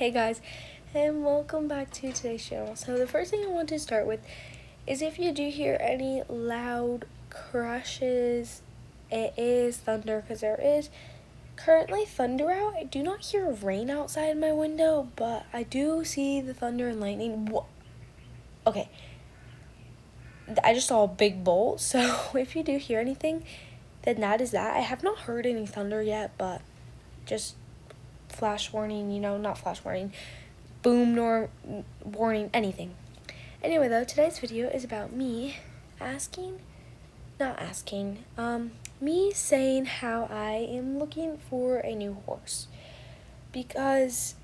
Hey guys, and welcome back to today's channel. So the first thing I want to start with is if you do hear any loud crashes, it is thunder because there is currently thunder out. I do not hear rain outside my window, but I do see the thunder and lightning. Okay, I just saw a big bolt, so if you do hear anything, then that is that. I have not heard any thunder yet, but just flash warning, not flash warning, boom nor warning, anything. Anyway though, today's video is about me me saying how I am looking for a new horse. Because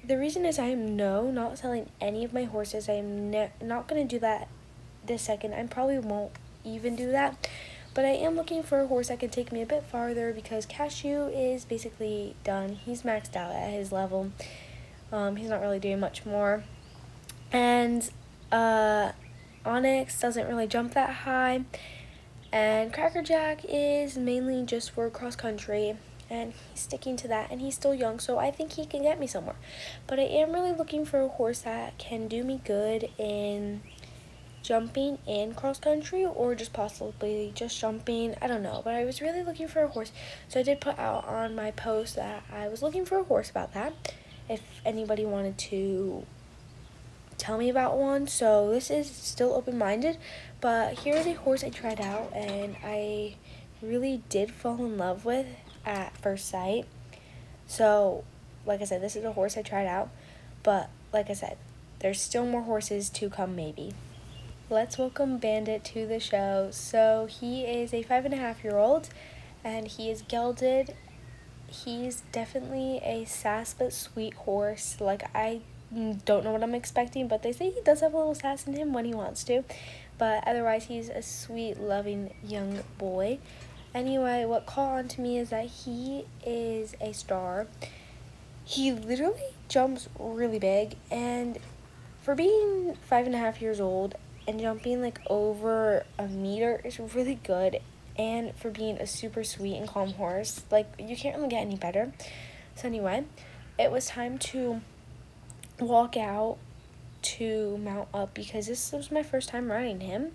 the reason is I am not selling any of my horses. I am not going to do that this second. I probably won't even do that. But I am looking for a horse that can take me a bit farther because Cashew is basically done. He's maxed out at his level. He's not really doing much more. And Onyx doesn't really jump that high. And Crackerjack is mainly just for cross country. And he's sticking to that. And he's still young, so I think he can get me somewhere. But I am really looking for a horse that can do me good in jumping and cross country, or just possibly just jumping. I don't know, but I was really looking for a horse, so I did put out on my post that I was looking for a horse about that, if anybody wanted to tell me about one. So this is still open-minded, but here's a horse I tried out and I really did fall in love with at first sight. So like I said, this is a horse I tried out, but like I said, there's still more horses to come maybe. Let's welcome Bandit to the show. So he is a 5.5-year-old and he is gelded. He's definitely a sass but sweet horse. Like, I don't know what I'm expecting, but they say he does have a little sass in him when he wants to. But otherwise, he's a sweet, loving young boy. Anyway, what caught on to me is that he is a star. He literally jumps really big, and for being 5.5 years old, and jumping like over a meter is really good. And for being a super sweet and calm horse, like, you can't really get any better. So anyway, it was time to walk out to mount up because this was my first time riding him.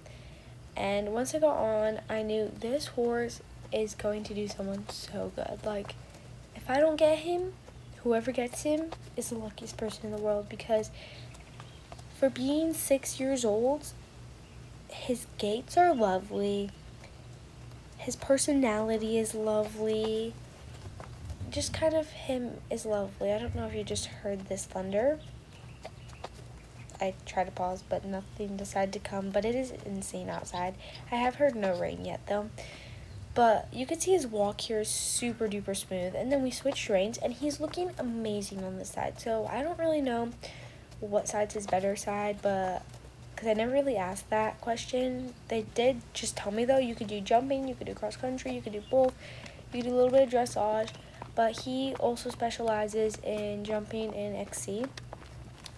And once I got on, I knew this horse is going to do someone so good. Like, if I don't get him, whoever gets him is the luckiest person in the world, because for being 6 years old, his gaits are lovely. His personality is lovely. Just kind of him is lovely. I don't know if you just heard this thunder. I tried to pause, but nothing decided to come. But it is insane outside. I have heard no rain yet, though. But you can see his walk here is super duper smooth. And then we switched reins, and he's looking amazing on this side. So I don't really know what side's his better side, but because I never really asked that question. They did just tell me, though, you could do jumping, you could do cross country, you could do both, you could do a little bit of dressage, but he also specializes in jumping in XC,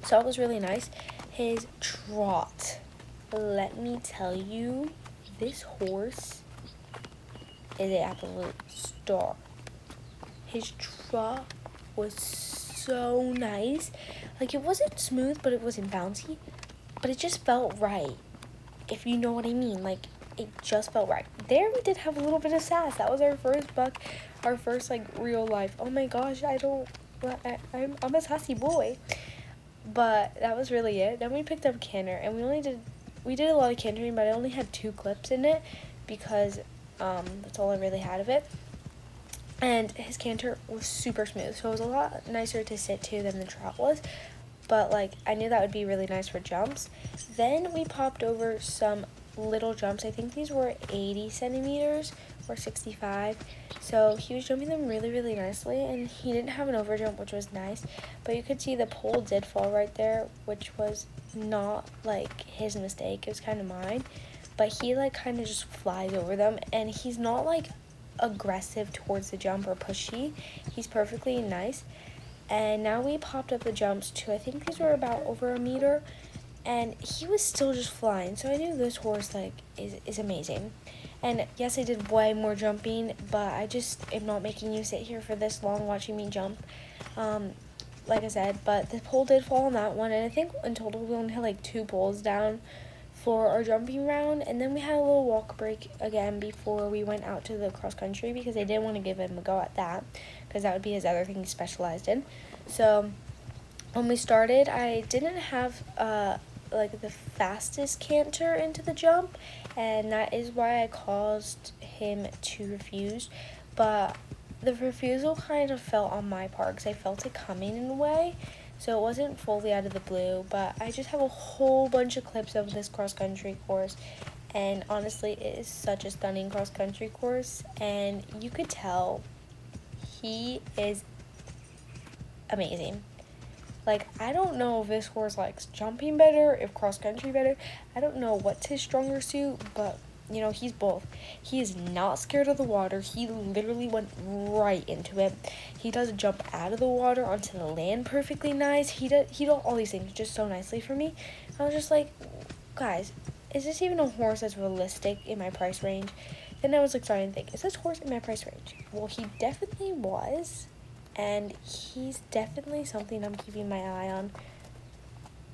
so it was really nice. His trot, let me tell you, this horse is an absolute star. His trot was so nice. Like, it wasn't smooth, but it wasn't bouncy. But it just felt right, if you know what I mean. Like, it just felt right. There we did have a little bit of sass. That was our first buck, our first, like, real life. Oh my gosh, I'm a sassy boy. But that was really it. Then we picked up canter, and we did a lot of cantering, but I only had 2 clips in it because that's all I really had of it. And his canter was super smooth, so it was a lot nicer to sit to than the trot was. But, like, I knew that would be really nice for jumps. Then we popped over some little jumps. I think these were 80 centimeters or 65. So he was jumping them really, really nicely. And he didn't have an overjump, which was nice. But you could see the pole did fall right there, which was not, like, his mistake. It was kind of mine. But he, like, kind of just flies over them. And he's not, like, aggressive towards the jump or pushy. He's perfectly nice. And now we popped up the jumps to, I think these were about over a meter, and he was still just flying. So I knew this horse, like, is amazing. And yes, I did way more jumping, but I just am not making you sit here for this long watching me jump. like I said, but the pole did fall on that one, and I think in total we only had like 2 poles down for our jumping round, and then we had a little walk break again before we went out to the cross country because I didn't want to give him a go at that because that would be his other thing he specialized in. So when we started, I didn't have like the fastest canter into the jump, and that is why I caused him to refuse, but the refusal kind of fell on my part because I felt it coming in a way, so it wasn't fully out of the blue. But I just have a whole bunch of clips of this cross country course, and honestly it is such a stunning cross country course, and you could tell he is amazing. Like, I don't know if this horse likes jumping better, if cross country better. I don't know what's his stronger suit, but you know, he's both. He is not scared of the water. He literally went right into it. He does jump out of the water onto the land perfectly nice. He does all these things just so nicely for me. I was just like, guys, is this even a horse that's realistic in my price range? Then I was like starting to think, is this horse in my price range? Well, he definitely was. And he's definitely something I'm keeping my eye on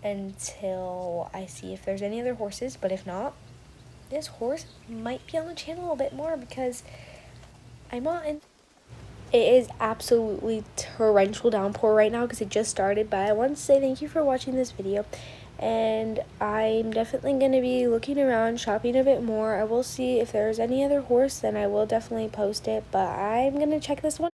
until I see if there's any other horses. But if not, this horse might be on the channel a bit more because I'm on. It is absolutely torrential downpour right now because it just started. But I want to say thank you for watching this video. And I'm definitely going to be looking around, shopping a bit more. I will see if there's any other horse, then I will definitely post it. But I'm going to check this one.